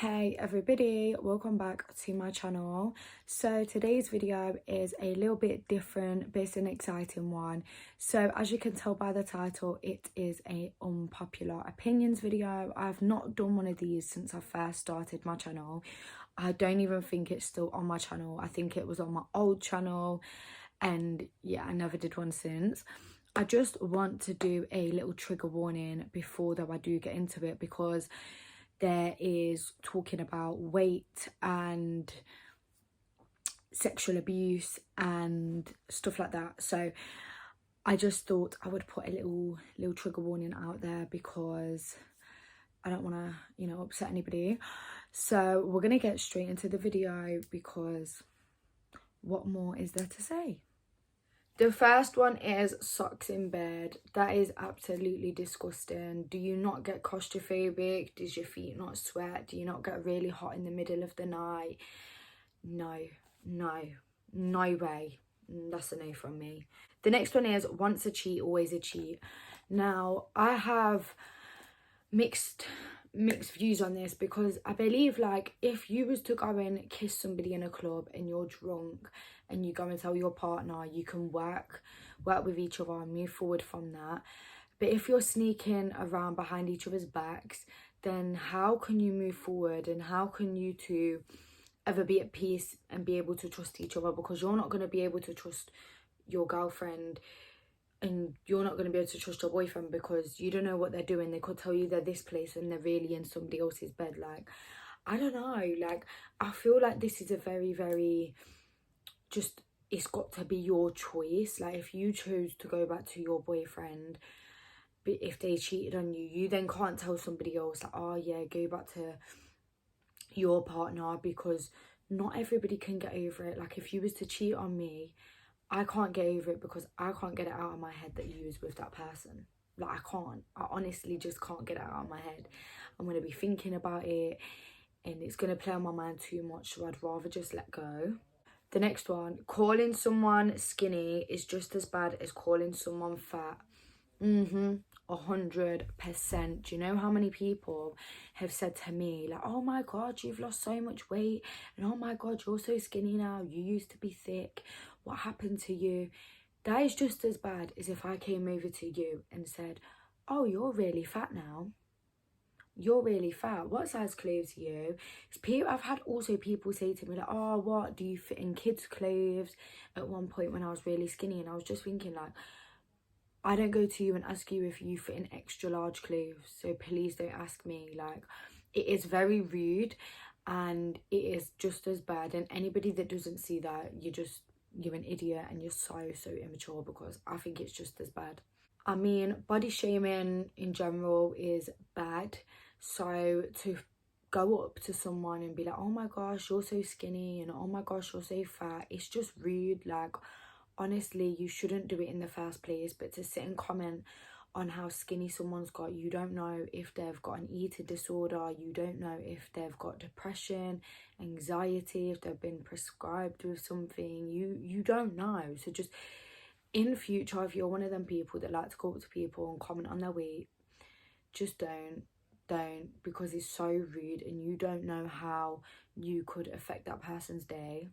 Hey everybody, welcome back to my channel. So today's video is a little bit different but it's an exciting one. So as you can tell by the title, it is a unpopular opinions video. I've not done one of these since I first started my channel. I don't even think it's still on my channel. I think it was on my old channel, and yeah, I never did one since. I just want to do a little trigger warning before though I do get into it, because there is talking about weight and sexual abuse and stuff like that. So I just thought I would put a little trigger warning out there because I don't want to, upset anybody. So we're going to get straight into the video because what more is there to say? The first one is socks in bed. That is absolutely disgusting. Do you not get claustrophobic? Does your feet not sweat? Do you not get really hot in the middle of the night? No way. That's a no from me. The next one is once a cheat, always a cheat. Now, I have mixed views on this, because I believe, like, if you was to go and kiss somebody in a club and you're drunk and you go and tell your partner, you can work with each other and move forward from that. But if you're sneaking around behind each other's backs, then how can you move forward and how can you two ever be at peace and be able to trust each other? Because you're not going to be able to trust your girlfriend and you're not going to be able to trust your boyfriend because you don't know what they're doing. They could tell you they're this place and they're really in somebody else's bed. Like, I don't know. Like, I feel like this is a very, very just, it's got to be your choice. Like, if you choose to go back to your boyfriend, but if they cheated on you, you then can't tell somebody else, like, oh yeah, go back to your partner, because not everybody can get over it. Like, if you was to cheat on me, I can't get over it because I can't get it out of my head that you was with that person. Like, I can't. I honestly just can't get it out of my head. I'm going to be thinking about it and it's going to play on my mind too much, so I'd rather just let go. The next one, calling someone skinny is just as bad as calling someone fat. 100%. Do you know how many people have said to me, like, oh my god, you've lost so much weight, and oh my god, you're so skinny now, you used to be thick, what happened to you? That is just as bad as if I came over to you and said, oh, you're really fat now, you're really fat, what size clothes are you? I've had also people say to me, like, oh, what, do you fit in kids' clothes? At one point when I was really skinny, and I was just thinking, like, I don't go to you and ask you if you fit in extra large clothes, so please don't ask me. Like, it is very rude and it is just as bad, and anybody that doesn't see that, you're an idiot and you're so immature, because I think it's just as bad. I mean, body shaming in general is bad, so to go up to someone and be like, oh my gosh, you're so skinny, and oh my gosh, you're so fat, it's just rude. Like, honestly, you shouldn't do it in the first place. But to sit and comment on how skinny someone's got, you don't know if they've got an eating disorder, you don't know if they've got depression, anxiety, if they've been prescribed with something, you don't know. So just in future, if you're one of them people that like to go up to people and comment on their weight, just don't, because it's so rude and you don't know how you could affect that person's day.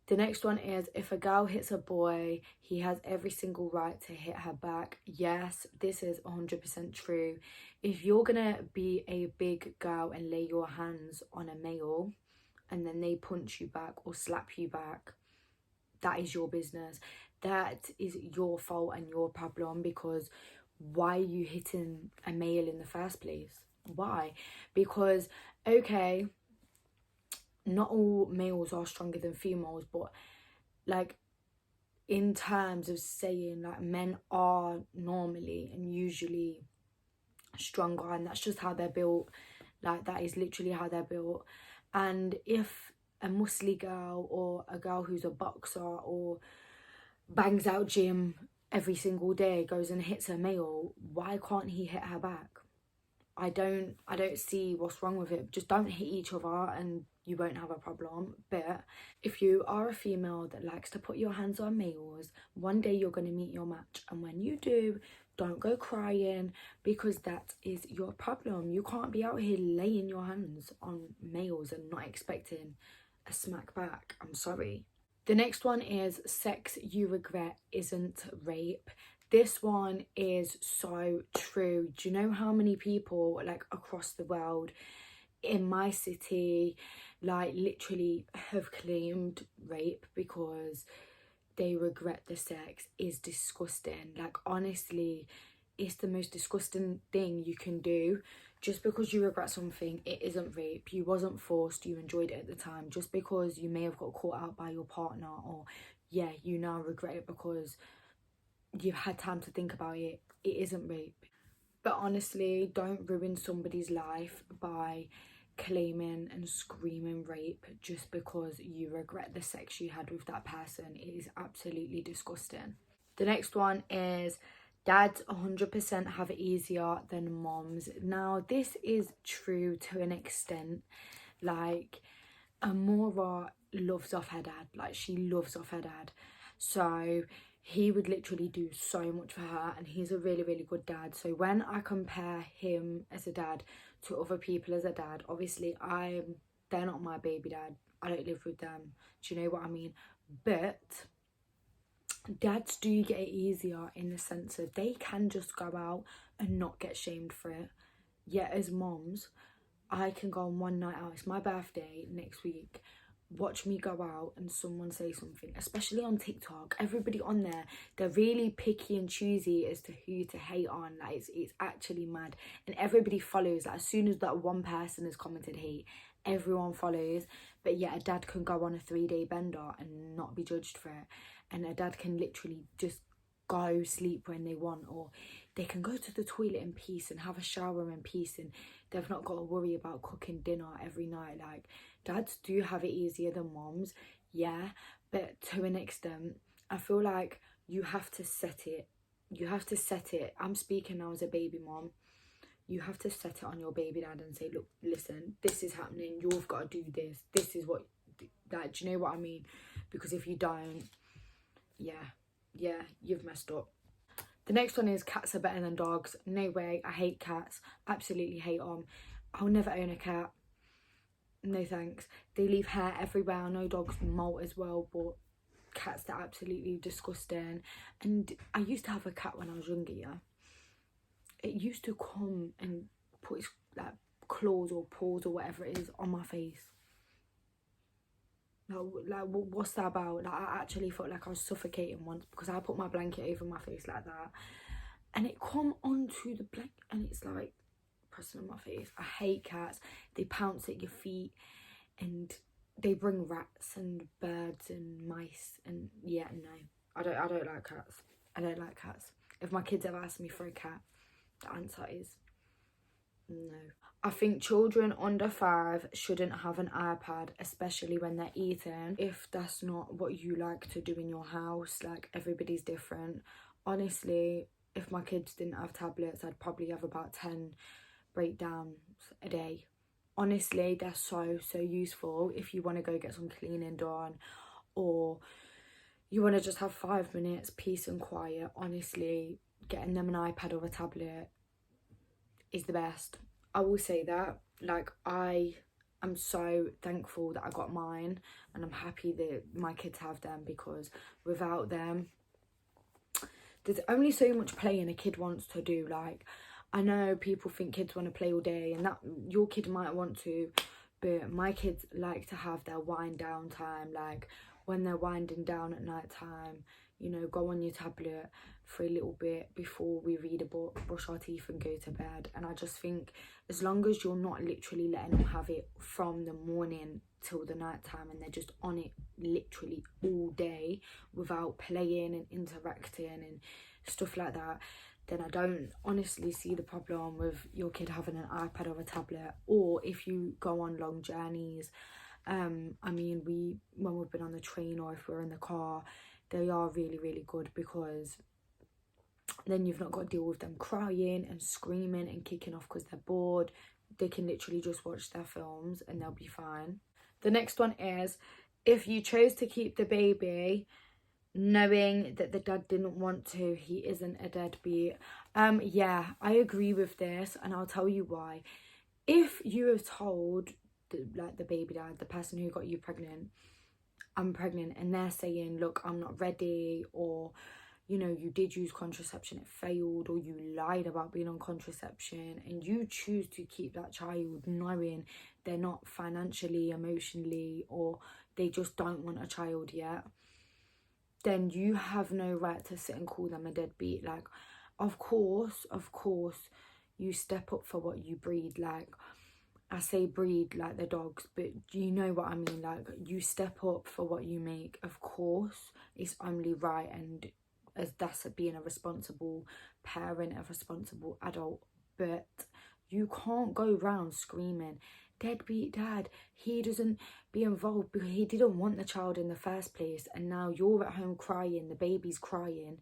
The next one is, if a girl hits a boy, he has every single right to hit her back. Yes, this is 100% true. If you're gonna be a big girl and lay your hands on a male and then they punch you back or slap you back, that is your business. That is your fault and your problem, because why are you hitting a male in the first place? Why? Because, okay, not all males are stronger than females, but like, in terms of saying, like, men are normally and usually stronger, and that's just how they're built. Like, that is literally how they're built. And if a muscly girl or a girl who's a boxer or bangs out gym every single day goes and hits a male, why can't he hit her back? I don't see what's wrong with it. Just don't hit each other and you won't have a problem. But if you are a female that likes to put your hands on males, one day you're going to meet your match, and when you do, Don't go crying, because that is your problem. You can't be out here laying your hands on males and not expecting a smack back. I'm sorry. The next one is sex you regret isn't rape. This one is so true. Do you know how many people, like, across the world, in my city, like, literally have claimed rape because they regret the sex? Is disgusting. Like, honestly, it's the most disgusting thing you can do. Just because you regret something, it isn't rape. You wasn't forced, you enjoyed it at the time. Just because you may have got caught out by your partner, or yeah, you now regret it because you've had time to think about it, it isn't rape. But honestly, don't ruin somebody's life by claiming and screaming rape just because you regret the sex you had with that person. It is absolutely disgusting. The next one is dads 100% have it easier than moms. Now, this is true to an extent. Like, Amora loves off her dad. Like, she loves off her dad. So he would literally do so much for her, and he's a really, really good dad. So when I compare him as a dad to other people as a dad, obviously they're not my baby dad. I don't live with them. Do you know what I mean? But dads do get it easier in the sense of they can just go out and not get shamed for it. Yet as moms, I can go on one night out, it's my birthday next week, watch me go out and someone say something, especially on TikTok. Everybody on there, they're really picky and choosy as to who to hate on. Like, it's actually mad. And everybody follows. Like, as soon as that one person has commented hate, everyone follows. But yet a dad can go on a 3-day bender and not be judged for it. And a dad can literally just go sleep when they want, or they can go to the toilet in peace and have a shower in peace, and they've not got to worry about cooking dinner every night. Like, dads do have it easier than moms, yeah, but to an extent. I feel like you have to set it. I'm speaking now as a baby mom. You have to set it on your baby dad and say, look, listen, this is happening, you've got to do this, this is what, like, do you know what I mean? Because if you don't, yeah, you've messed up. The next one is cats are better than dogs. No way. I hate cats. Absolutely hate them. I'll never own a cat. No thanks. They leave hair everywhere. I know dogs molt as well, but cats, they're absolutely disgusting. And I used to have a cat when I was younger, yeah. It used to come and put its like claws or paws or whatever it is on my face. Like, what's that about? Like, I actually felt like I was suffocating once because I put my blanket over my face like that, and it come onto the blanket and it's like pressing on my face. I hate cats. They pounce at your feet and they bring rats and birds and mice, and yeah, no, I don't like cats. I don't like cats. If my kids ever ask me for a cat, the answer is no. I think children under 5 shouldn't have an iPad, especially when they're eating. If that's not what you like to do in your house, like, everybody's different. Honestly, if my kids didn't have tablets, I'd probably have about 10 breakdowns a day. Honestly, they're so useful if you want to go get some cleaning done, or you want to just have 5 minutes peace and quiet. Honestly, getting them an iPad or a tablet is the best. I will say that. Like, I am so thankful that I got mine, and I'm happy that my kids have them, because without them, there's only so much playing a kid wants to do. Like, I know people think kids want to play all day, and that your kid might want to, but my kids like to have their wind down time. Like, when they're winding down at night time, you know, go on your tablet for a little bit before we read a book, brush our teeth and go to bed. And I just think as long as you're not literally letting them have it from the morning till the night time, and they're just on it literally all day without playing and interacting and stuff like that, then I don't honestly see the problem with your kid having an iPad or a tablet. Or if you go on long journeys, I mean, when we've been on the train or if we're in the car, they are really, really good, because then you've not got to deal with them crying and screaming and kicking off because they're bored. They can literally just watch their films and they'll be fine. The next one is, if you chose to keep the baby, knowing that the dad didn't want to, he isn't a deadbeat. Yeah, I agree with this, and I'll tell you why. If you have told the baby dad, the person who got you pregnant, I'm pregnant, and they're saying, look, I'm not ready, or you know, you did use contraception, it failed, or you lied about being on contraception, and you choose to keep that child knowing they're not financially, emotionally, or they just don't want a child yet, then you have no right to sit and call them a deadbeat. Like, of course, you step up for what you breed. Like, I say breed like the dogs, but you know what I mean. Like, you step up for what you make. Of course, it's only right, and as that's being a responsible parent, a responsible adult. But you can't go around screaming, deadbeat dad, he doesn't be involved because he didn't want the child in the first place, and now you're at home crying, the baby's crying,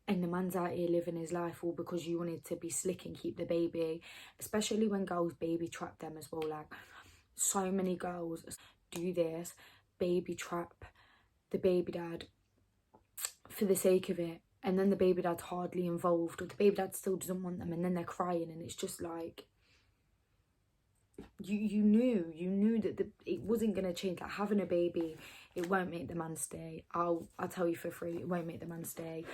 and the man's out here living his life all because you wanted to be slick and keep the baby. Especially when girls baby trap them as well. Like, so many girls do this, baby trap the baby dad for the sake of it, and then the baby dad's hardly involved, or the baby dad still doesn't want them, and then they're crying, and it's just like, you knew that it wasn't going to change. Like, having a baby, it won't make the man stay. I'll tell you for free, it won't make the man stay.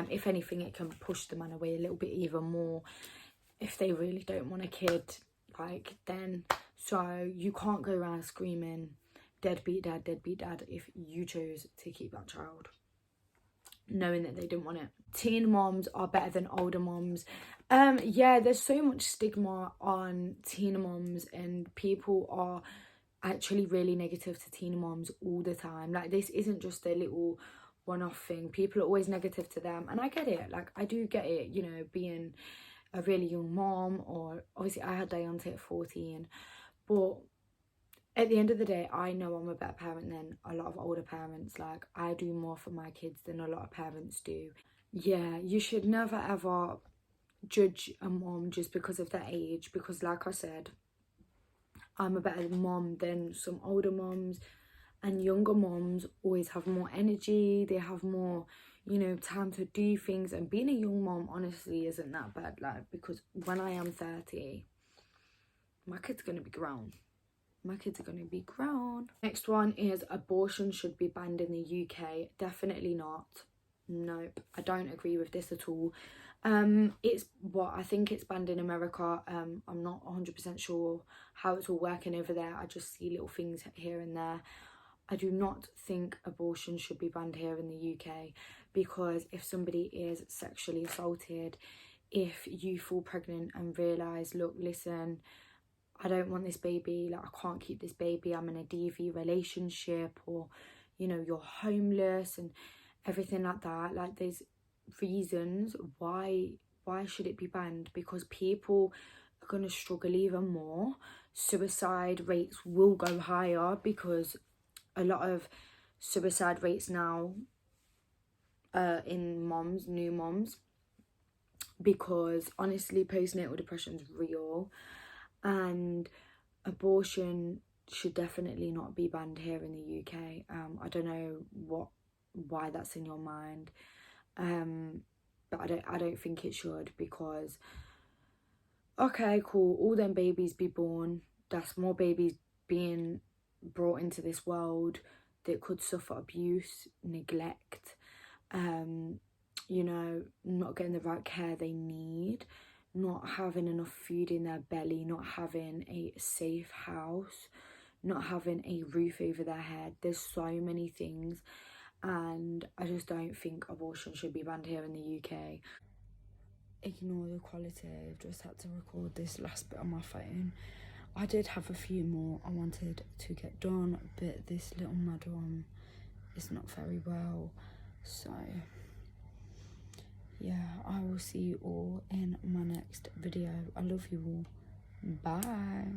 If anything, it can push the man away a little bit even more if they really don't want a kid, like, then. So you can't go around screaming deadbeat dad if you chose to keep that child knowing that they didn't want it. Teen moms are better than older moms. Yeah, there's so much stigma on teen moms, and people are actually really negative to teen moms all the time. Like, this isn't just a little one-off thing. People are always negative to them, and I get it. Like, I do get it, you know, being a really young mom, or obviously I had Dionte at 14, but at the end of the day, I know I'm a better parent than a lot of older parents. Like, I do more for my kids than a lot of parents do. Yeah, you should never ever judge a mom just because of their age, because like I said, I'm a better mom than some older moms, and younger moms always have more energy, they have more, you know, time to do things. And being a young mom honestly isn't that bad, like, because when I am 30, my kids are going to be grown. My kids are going to be grown. Next one is abortion should be banned in the UK. Definitely not. Nope, I don't agree with this at all. I think it's banned in America. I'm not 100% sure how it's all working over there. I just see little things here and there. I do not think abortion should be banned here in the UK, because if somebody is sexually assaulted, if you fall pregnant and realise, look, listen, I don't want this baby, like, I can't keep this baby, I'm in a DV relationship, or, you know, you're homeless and everything like that. Like, there's reasons why should it be banned, because people are going to struggle even more. Suicide rates will go higher, because a lot of suicide rates now in moms, new moms, because honestly postnatal depression is real, and abortion should definitely not be banned here in the UK. I don't know why that's in your mind, but I don't think it should, because okay, cool, all them babies be born, that's more babies being brought into this world that could suffer abuse, neglect, you know, not getting the right care they need, not having enough food in their belly, not having a safe house, not having a roof over their head. There's so many things, and I just don't think abortion should be banned here in the UK. Ignore the quality, I've just had to record this last bit on my phone. I did have a few more I wanted to get done, but this little madam is not very well, so yeah, I will see you all in my next video. I love you all. Bye.